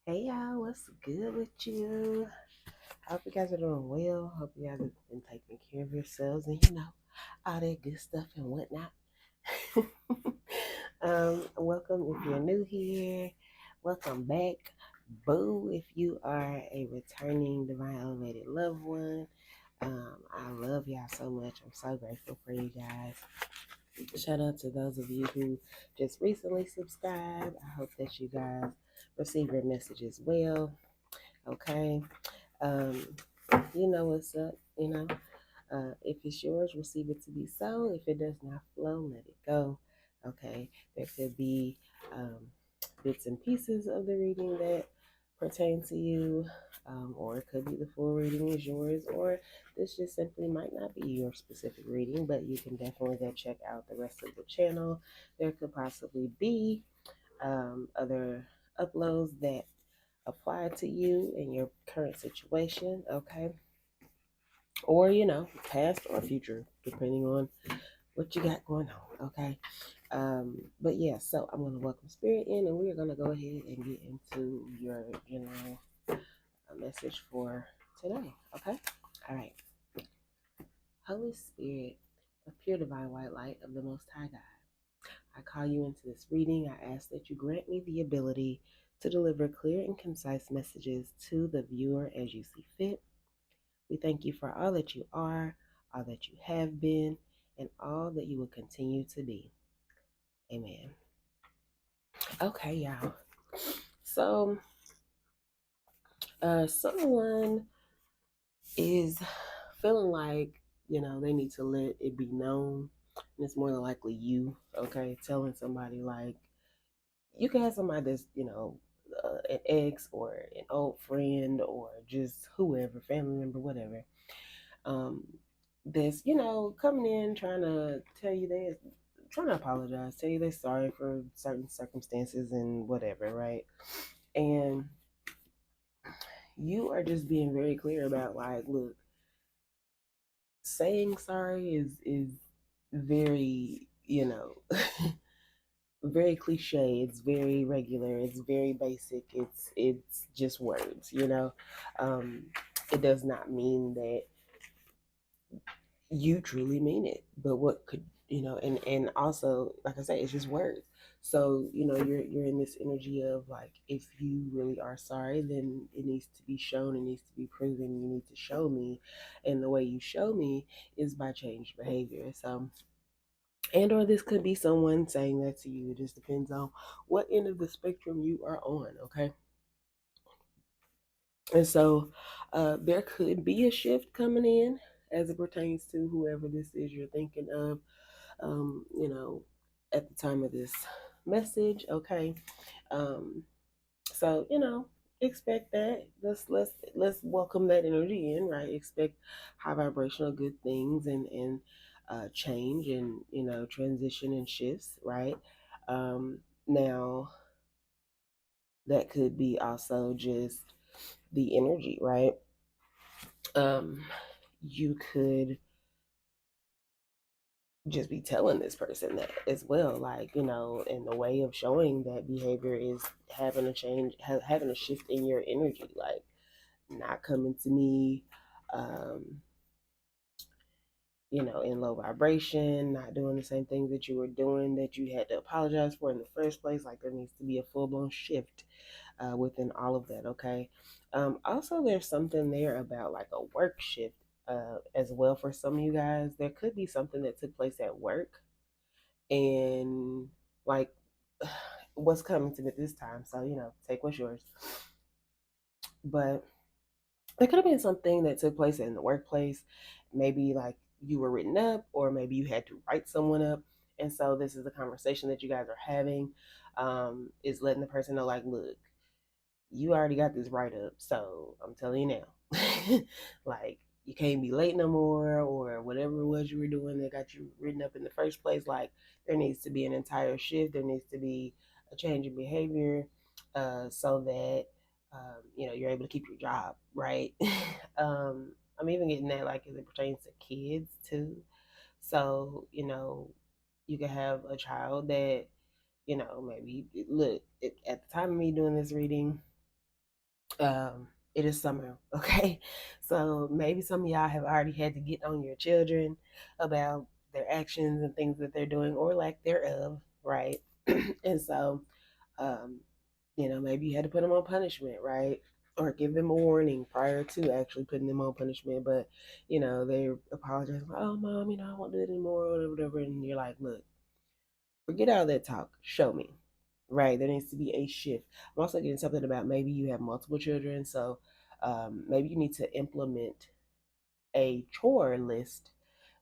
Hey y'all, what's good with you? Hope you guys are doing well. Hope you guys have been taking care of yourselves and all that good stuff and whatnot. Welcome if you're new here. Welcome back. Boo if you are a returning divine elevated loved one. I love y'all so much. I'm so grateful for you guys. Shout out to those of you who just recently subscribed. I hope that you guys receive your message as well. Okay. Um, you know what's up, if it's yours, receive it to be so. If it does not flow, let it go. Okay. There could be bits and pieces of the reading that pertain to you, or it could be the full reading is yours, or this just simply might not be your specific reading, but you can definitely go check out the rest of the channel. There could possibly be other uploads that apply to you in your current situation, okay? Or, past or future, depending on what you got going on, okay? But yeah, so I'm going to welcome Spirit in, and we're going to go ahead and get into your general message for today, okay? All right. Holy Spirit, of pure divine white light of the Most High God, I call you into this reading. I ask that you grant me the ability to deliver clear and concise messages to the viewer as you see fit. We thank you for all that you are, all that you have been, and all that you will continue to be. Amen. Okay, y'all. So, someone is feeling like, they need to let it be known. And it's more than likely you, okay, telling somebody like, you can have somebody that's, an ex or an old friend or just whoever, family member, whatever. Um, that's, coming in trying to tell you they're trying to apologize, tell you they're sorry for certain circumstances and whatever, right? And you are just being very clear about like, look, saying sorry is very, very cliche. It's very regular. It's very basic. It's just words, Um, it does not mean that you truly mean it. But what could and also, like I say, it's just words. So you're in this energy of like, if you really are sorry, then it needs to be shown, it needs to be proven, you need to show me. And the way you show me is by changed behavior. So, and or this could be someone saying that to you. It just depends on what end of the spectrum you are on, okay? And so there could be a shift coming in as it pertains to whoever this is you're thinking of, at the time of this message, okay? Um, so, expect that. Let's welcome that energy in, right? Expect high vibrational good things and change and transition and shifts, right? Now that could be also just the energy, right? Um, you could just be telling this person that as well, like, and the way of showing that behavior is having a change, having a shift in your energy, like not coming to me, um, in low vibration, not doing the same things that you were doing that you had to apologize for in the first place. Like, there needs to be a full-blown shift within all of that, okay? Also, there's something there about like a work shift as well for some of you guys. There could be something that took place at work, and like, what's coming to me this time. So, take what's yours. But there could have been something that took place in the workplace. Maybe like you were written up, or maybe you had to write someone up. And so this is the conversation that you guys are having, is letting the person know, like, look, you already got this write up. So I'm telling you now, like, you can't be late no more, or whatever it was you were doing that got you written up in the first place. Like, there needs to be an entire shift. There needs to be a change in behavior, so that you're able to keep your job, right? I'm even getting that like as it pertains to kids too. So you can have a child that maybe look at the time of me doing this reading. It is summer, okay? So maybe some of y'all have already had to get on your children about their actions and things that they're doing or lack thereof, right? And so, um, maybe you had to put them on punishment, right? Or give them a warning prior to actually putting them on punishment. But, they apologize, oh, mom, I won't do it anymore, or whatever, whatever. And you're like, look, forget all that talk. Show me. Right. There needs to be a shift. I'm also getting something about maybe you have multiple children. So maybe you need to implement a chore list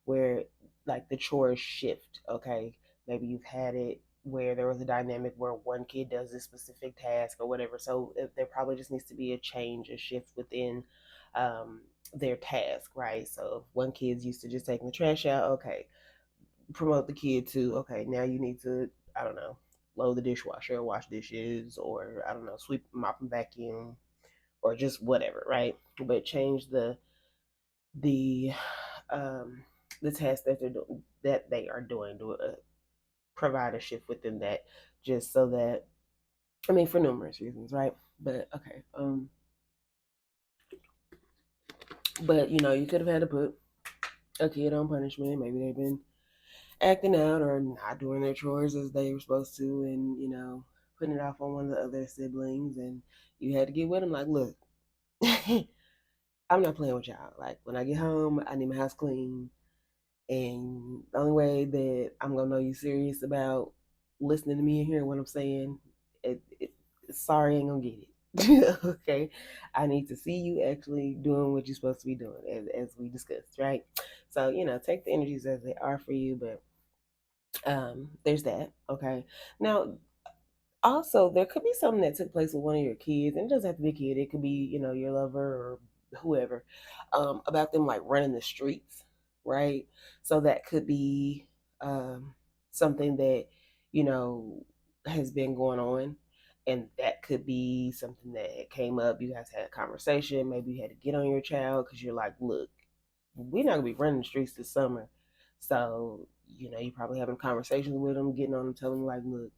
where like the chores shift. Okay. Maybe you've had it where there was a dynamic where one kid does this specific task or whatever. So there probably just needs to be a change, a shift within um, their task, right? So if one kid's used to just taking the trash out, okay, promote the kid to, okay, now you need to, I don't know, load the dishwasher, wash dishes, or I don't know, sweep, mop, and vacuum, or just whatever, right? But change the um the task that they are doing to provide a shift within that, just so that, I mean, for numerous reasons, right? But okay, but you could have had to put a kid on punishment. Maybe they've been acting out or not doing their chores as they were supposed to, and putting it off on one of the other siblings, and you had to get with them like, look, I'm not playing with y'all. Like, when I get home, I need my house clean, and the only way that I'm gonna know you serious about listening to me and hearing what I'm saying, sorry, ain't gonna get it. Okay, I need to see you actually doing what you're supposed to be doing, as we discussed, right? So take the energies as they are for you, but there's that. Okay. Now, also, there could be something that took place with one of your kids, and it doesn't have to be a kid. It could be, your lover or whoever, about them like running the streets, right? So that could be something that, you know, has been going on. And that could be something that came up. You guys had a conversation. Maybe you had to get on your child because you're like, look, we're not gonna be running the streets this summer. So, you probably having conversations with them, getting on them, telling them like, look,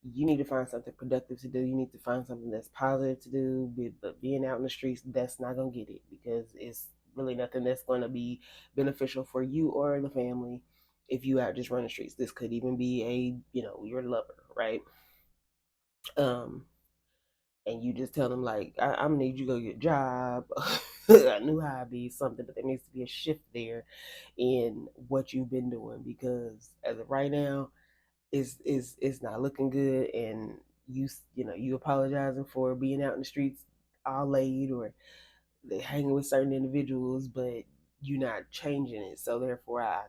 you need to find something productive to do. You need to find something that's positive to do. But being out in the streets, that's not gonna get it, because it's really nothing that's gonna be beneficial for you or the family if you out just running the streets. This could even be your lover, right? Um, and you just tell them like, I'm gonna need you to go get a job, a new hobby, something. But there needs to be a shift there in what you've been doing, because as of right now, is not looking good. And you apologizing for being out in the streets all late, or hanging with certain individuals, but you're not changing it. So therefore, I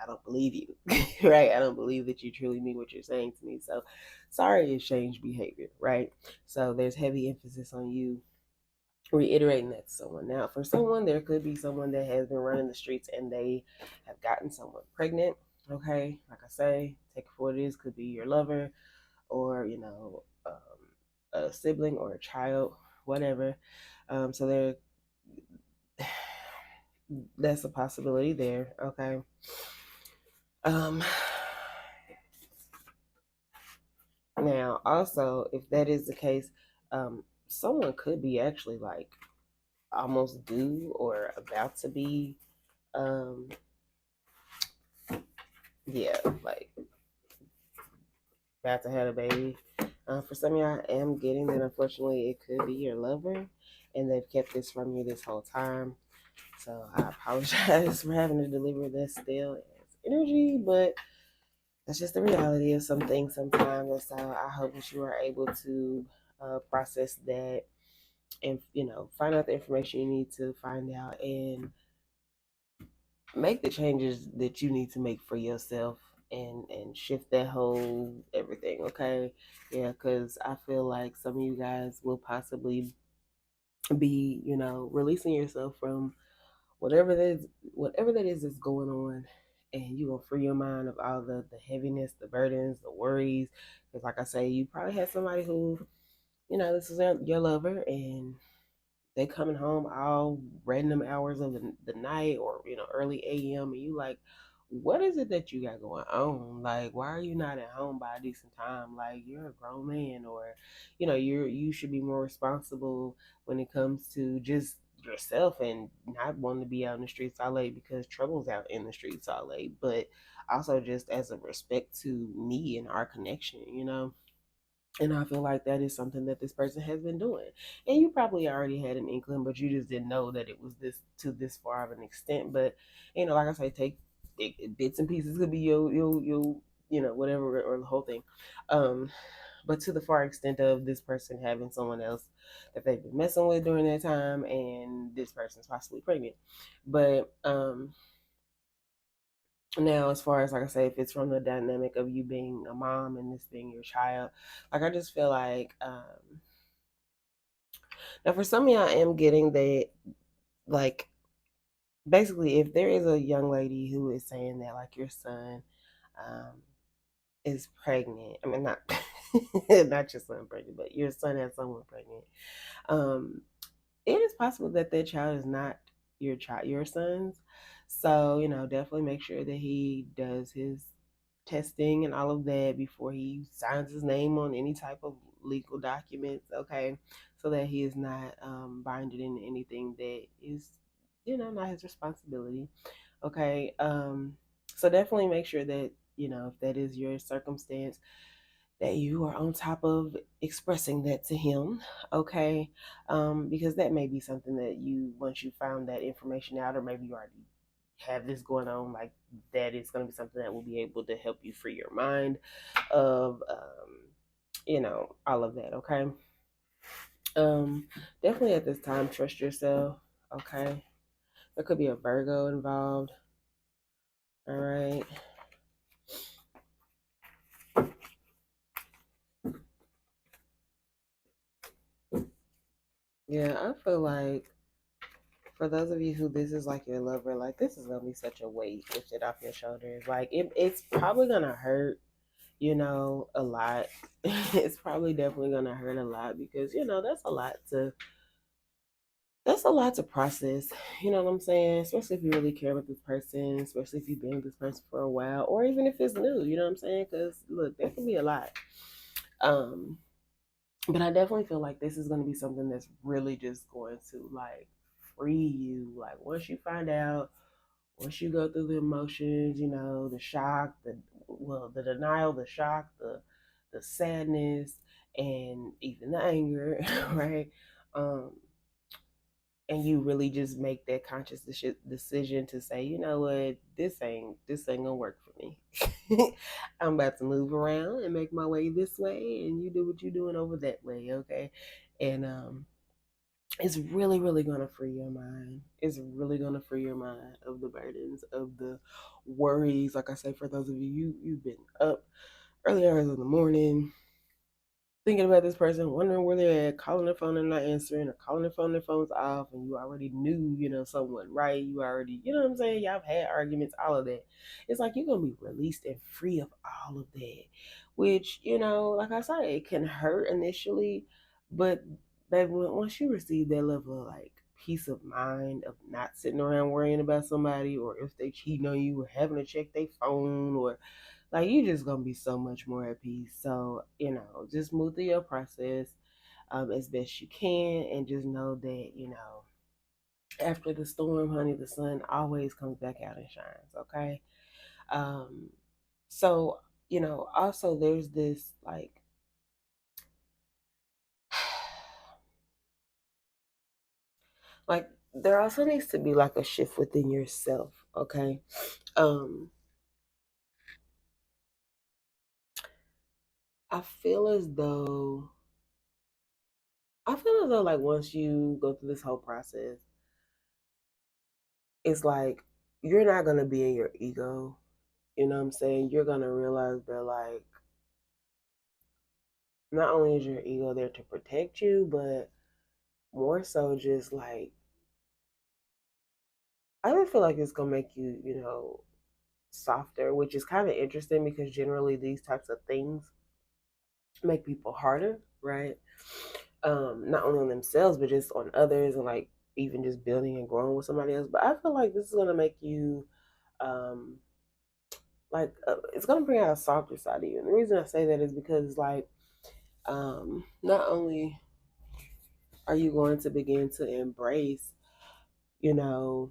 don't believe you. Right? I don't believe that you truly mean what you're saying to me. So sorry if changed behavior, right? So there's heavy emphasis on you reiterating that to someone. Now, for someone, there could be someone that has been running the streets and they have gotten someone pregnant. Okay, like I say, take it for what it is. Could be your lover, or a sibling or a child, whatever. So there, that's a possibility there. Okay. Um, Now, also, if that is the case, someone could be actually like almost due or about to be, um, yeah, like about to have a baby. For some of y'all, I am getting that unfortunately it could be your lover, and they've kept this from you this whole time. So I apologize for having to deliver this still as energy, but that's just the reality of some things sometimes. And so I hope that you are able to process that, and find out the information you need to find out, and make the changes that you need to make for yourself, and shift that whole everything. Okay, yeah, because I feel like some of you guys will possibly be releasing yourself from whatever that is, that's going on, and you will free your mind of all the heaviness, the burdens, the worries. Because like I say, you probably had somebody who, this is your lover, and they coming home all random hours of the night, or early AM, and you like, what is it that you got going on? Like, why are you not at home by a decent time? Like, you're a grown man, or you should be more responsible when it comes to just yourself and not wanting to be out in the streets all late because trouble's out in the streets all late, but also just as a respect to me and our connection, and I feel like that is something that this person has been doing. And you probably already had an inkling, but you just didn't know that it was this to this far of an extent. But like I say, take bits and pieces. Could be whatever, or the whole thing. Um, but to the far extent of this person having someone else that they've been messing with during that time, and this person's possibly pregnant. But now, as far as, like I say, if it's from the dynamic of you being a mom and this being your child, like, I just feel like now for some of y'all, I am getting that, like, basically, if there is a young lady who is saying that, like, your son um is pregnant, I mean, not not your son pregnant, but your son has someone pregnant, um it is possible that that child is not your son's. So, definitely make sure that he does his testing and all of that before he signs his name on any type of legal documents, okay? So that he is not binded into anything that is, not his responsibility, okay? So definitely make sure that, if that is your circumstance, that you are on top of expressing that to him, okay? Because that may be something that you, once you found that information out, or maybe you already have this going on, like, that is going to be something that will be able to help you free your mind of, all of that, okay? Definitely at this time, trust yourself, okay? There could be a Virgo involved, all right? Yeah, I feel like for those of you who this is like your lover, like, this is gonna be such a weight lifted off your shoulders. Like, it's probably gonna hurt, a lot. It's probably definitely gonna hurt a lot because that's a lot to process. You know what I'm saying? Especially if you really care about this person, especially if you've been with this person for a while, or even if it's new. You know what I'm saying? Because look, that can be a lot. Um, but I definitely feel like this is going to be something that's really just going to, like, free you. Like, once you find out, once you go through the emotions, the shock, the denial, the shock, the sadness, and even the anger, right? Um, and you really just make that conscious decision to say, you know what, this ain't gonna work for me. I'm about to move around and make my way this way, and you do what you're doing over that way, okay? And it's really, really gonna free your mind. It's really gonna free your mind of the burdens, of the worries. Like I say, for those of you've been up early hours in the morning, thinking about this person, wondering where they're at, calling their phone and not answering, or calling their phone, their phone's off, and you already knew, someone right. You already, you know what I'm saying? Y'all have had arguments, all of that. It's like you're gonna be released and free of all of that. Which, like I said, it can hurt initially, but baby, once you receive that level of, like, peace of mind of not sitting around worrying about somebody, or if they cheating on you, or having to check their phone, or, like, you just gonna be so much more at peace. So, just move through your process as best you can, and just know that, after the storm, honey, the sun always comes back out and shines, okay? um so, also there's this, like, there also needs to be, like, a shift within yourself, okay? um I feel as though like, once you go through this whole process, it's like you're not gonna be in your ego. You know what I'm saying? You're gonna realize that, like, not only is your ego there to protect you, but more so just, like, I don't feel like it's gonna make you, softer, which is kind of interesting because generally these types of things make people harder, right? Not only on themselves, but just on others, and, like, even just building and growing with somebody else. But I feel like this is gonna make you um like it's gonna bring out a softer side of you. And the reason I say that is because like not only are you going to begin to embrace, you know,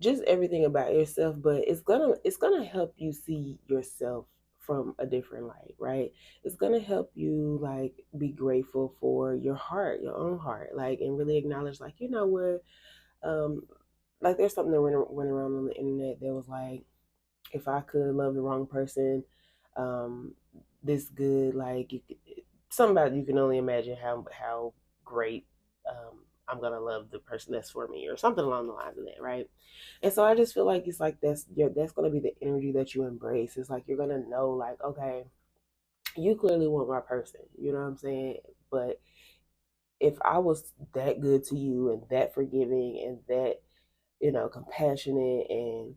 just everything about yourself, but it's gonna help you see yourself from a different light, right? It's gonna help you like be grateful for your heart, your own heart, like, and really acknowledge like, you know what, um like there's something that went around on the internet that was like, if I could love the wrong person, um, this good, like something about you can only imagine how great I'm gonna love the person that's for me, or something along the lines of that, right? And so I just feel like it's like that's gonna be the energy that you embrace. It's like you're gonna know, like, okay, you clearly want my person, you know what I'm saying? But if I was that good to you and that forgiving and that, compassionate and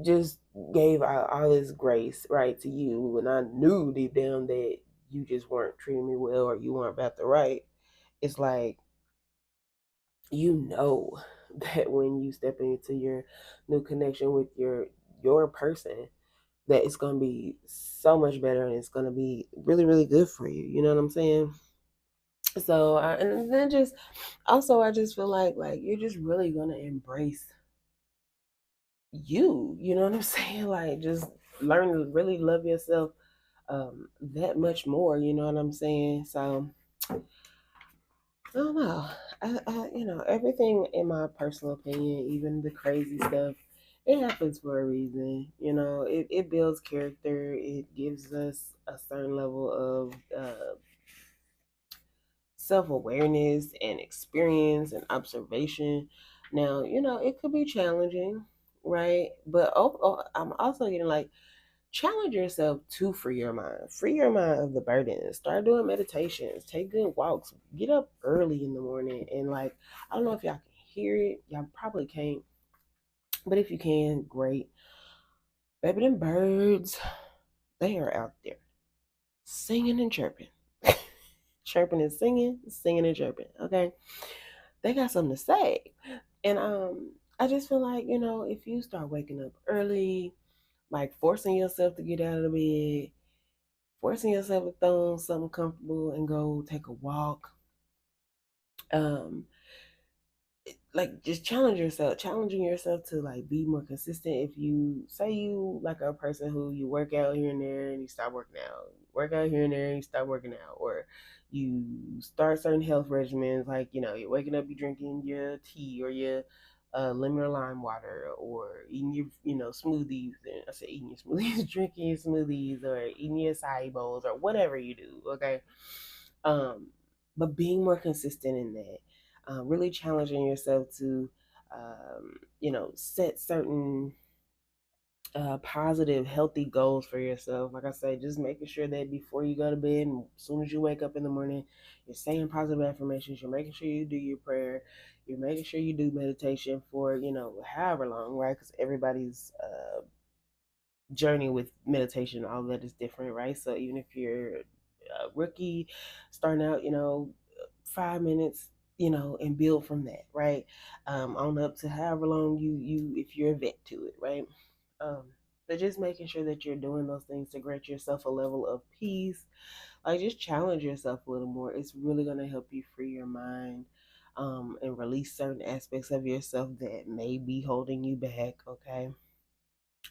just gave all this grace right to you when I knew deep down that you just weren't treating me well or you weren't about the right. It's like, you know, that when you step into your new connection with your person, that it's gonna be so much better and it's gonna be really, really good for you. You know what I'm saying? So and then just also I just feel like you're just really gonna embrace you. You know what I'm saying? Like just learn to really love yourself that much more, you know what I'm saying? So I don't know. Everything in my personal opinion, even the crazy stuff, it happens for a reason. It builds character. It gives us a certain level of self awareness and experience and observation. Now, it could be challenging, right? But I'm also getting like, challenge yourself to free your mind. Free your mind of the burdens. Start doing meditations. Take good walks. Get up early in the morning. And like, I don't know if y'all can hear it. Y'all probably can't. But if you can, great. Baby, them birds, they are out there singing and chirping. Chirping and singing, singing and chirping. Okay. They got something to say. And I just feel like, if you start waking up early, like forcing yourself to get out of the bed, forcing yourself to throw on something comfortable and go take a walk. Um, like just challenging yourself to like be more consistent. If you say you like a person who you work out here and there and you stop working out, work out here and there and you stop working out, or you start certain health regimens, like you're waking up, you drinking your tea or your lemon or lime water, or eating your smoothies. And I said eating your smoothies, drinking your smoothies, or eating your acai bowls, or whatever you do. Okay, um, but being more consistent in that, really challenging yourself to, set certain positive, healthy goals for yourself. Like I say, just making sure that before you go to bed and as soon as you wake up in the morning, you're saying positive affirmations. You're making sure you do your prayer. You're making sure you do meditation for, however long, right? Because everybody's journey with meditation, all that is different, right? So even if you're a rookie starting out, 5 minutes, and build from that, right? On up to however long you if you're a vet to it, right? Um, but just making sure that you're doing those things to grant yourself a level of peace. Like just challenge yourself a little more. It's really gonna help you free your mind. And release certain aspects of yourself that may be holding you back. Okay,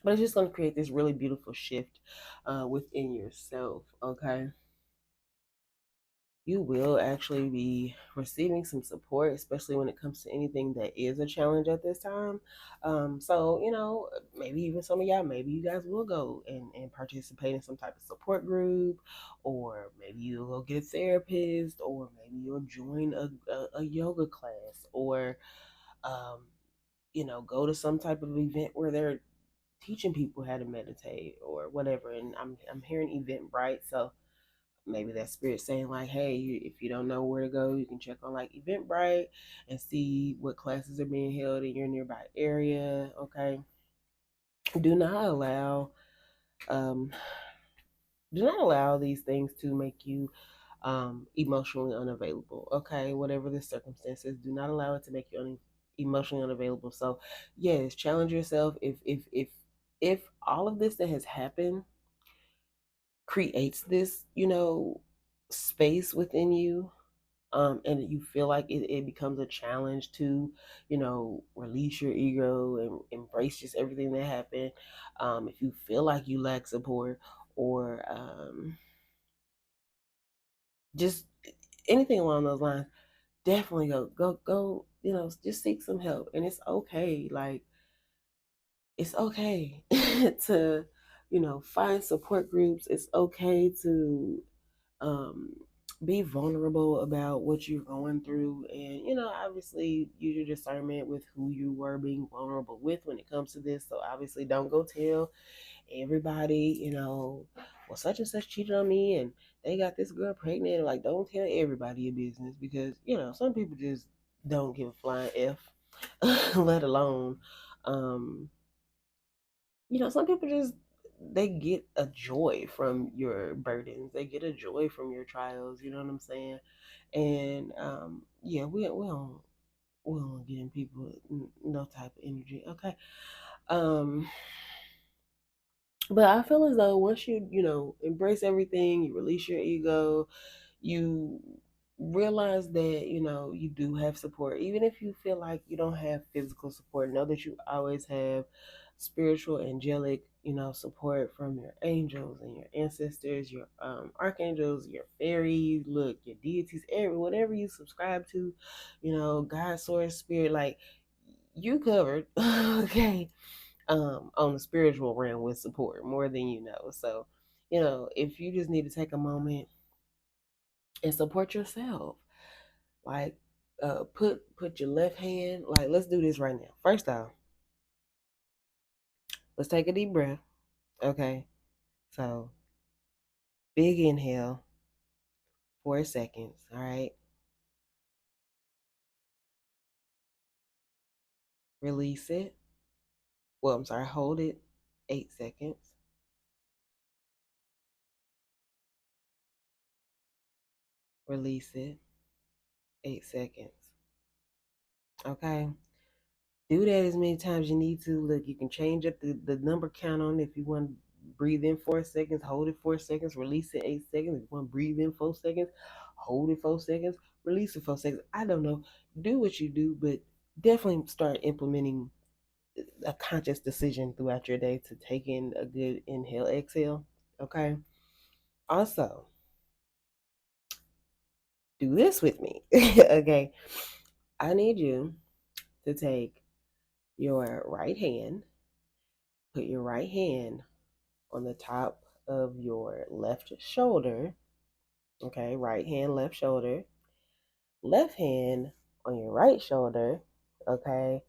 but it's just going to create this really beautiful shift within yourself. Okay, you will actually be receiving some support, especially when it comes to anything that is a challenge at this time. So maybe even some of y'all, maybe you guys will go and participate in some type of support group, or maybe you'll go get a therapist, or maybe you'll join a yoga class, or um, go to some type of event where they're teaching people how to meditate or whatever. And I'm hearing Eventbrite, so maybe that spirit saying like, hey, if you don't know where to go, you can check on like Eventbrite and see what classes are being held in your nearby area. Okay, do not allow um do not allow these things to make you emotionally unavailable. Okay, whatever the circumstances, do not allow it to make you emotionally unavailable. So yes, challenge yourself. If if all of this that has happened creates this, space within you, and you feel like it becomes a challenge to, release your ego and embrace just everything that happened. If you feel like you lack support, or just anything along those lines, definitely go, just seek some help. And it's okay. Like, it's okay to, find support groups. It's okay to um, be vulnerable about what you're going through, and obviously use your discernment with who you were being vulnerable with when it comes to this. So obviously don't go tell everybody, well, such and such cheated on me and they got this girl pregnant. Like, don't tell everybody your business, because some people just don't give a flying f let alone, um some people just, they get a joy from your burdens. They get a joy from your trials. You know what I'm saying? And yeah, we don't get in people no type of energy. Okay. Um, but I feel as though once you embrace everything, you release your ego, you realize that you do have support. Even if you feel like you don't have physical support, know that you always have spiritual, angelic, support from your angels and your ancestors, your archangels, your fairies, look, your deities, whatever you subscribe to, God, source, spirit, like, you covered. Okay. On the spiritual realm with support more than you know. So if you just need to take a moment and support yourself, like, put your left hand, like, let's do this right now. First off, let's take a deep breath. Okay. So big inhale, 4 seconds. All right. Release it. Well, I'm sorry, hold it, 8 seconds. Release it, 8 seconds. Okay. Do that as many times you need to. Look, you can change up the number count on it. If you want to breathe in 4 seconds, hold it 4 seconds, release it 8 seconds. If you want to breathe in 4 seconds, hold it 4 seconds, release it 4 seconds. I don't know. Do what you do, but definitely start implementing a conscious decision throughout your day to take in a good inhale, exhale. Okay. Also, do this with me. Okay. I need you to take your right hand, put your right hand on the top of your left shoulder. Okay, right hand, left shoulder. Left hand on your right shoulder. Okay,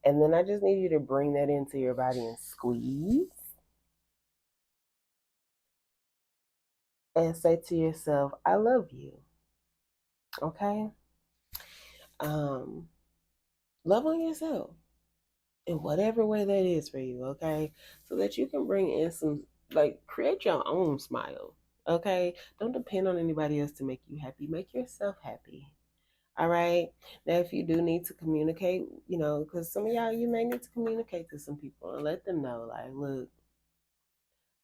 and then I just need you to bring that into your body and squeeze. And say to yourself, I love you. Okay? Um, love on yourself in whatever way that is for you, okay? So that you can bring in some, like, create your own smile, okay? Don't depend on anybody else to make you happy. Make yourself happy. All right. Now, if you do need to communicate, because some of y'all, you may need to communicate to some people and let them know, like, look,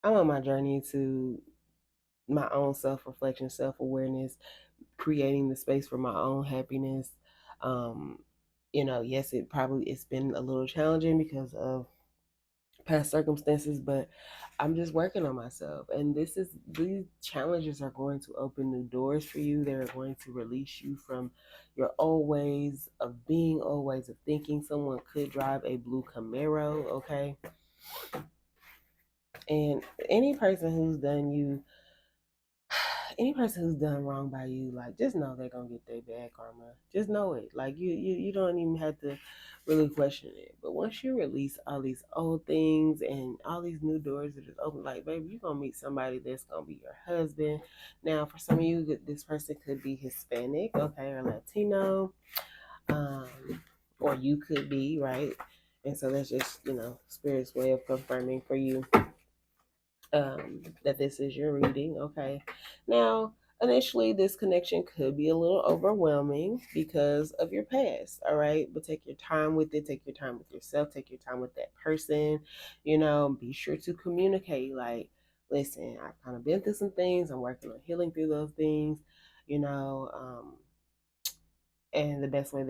I'm on my journey to my own self reflection, self awareness, creating the space for my own happiness. Um, yes, it's been a little challenging because of past circumstances, but I'm just working on myself. And these challenges are going to open new doors for you. They're going to release you from your old ways of being, old ways of thinking. Someone could drive a blue Camaro, okay? And any person who's done wrong by you, like, just know they're gonna get their bad karma. Just know it. Like, you don't even have to really question it. But once you release all these old things and all these new doors that is open, like, baby, you're gonna meet somebody that's gonna be your husband. Now, for some of you, this person could be Hispanic, okay, or Latino, um, or you could be, right? And so that's just, Spirit's way of confirming for you that this is your reading. Okay. Now, initially this connection could be a little overwhelming because of your past, all right? But take your time with it, take your time with yourself, take your time with that person, be sure to communicate. Like, listen, I've kind of been through some things, I'm working on healing through those things, and the best way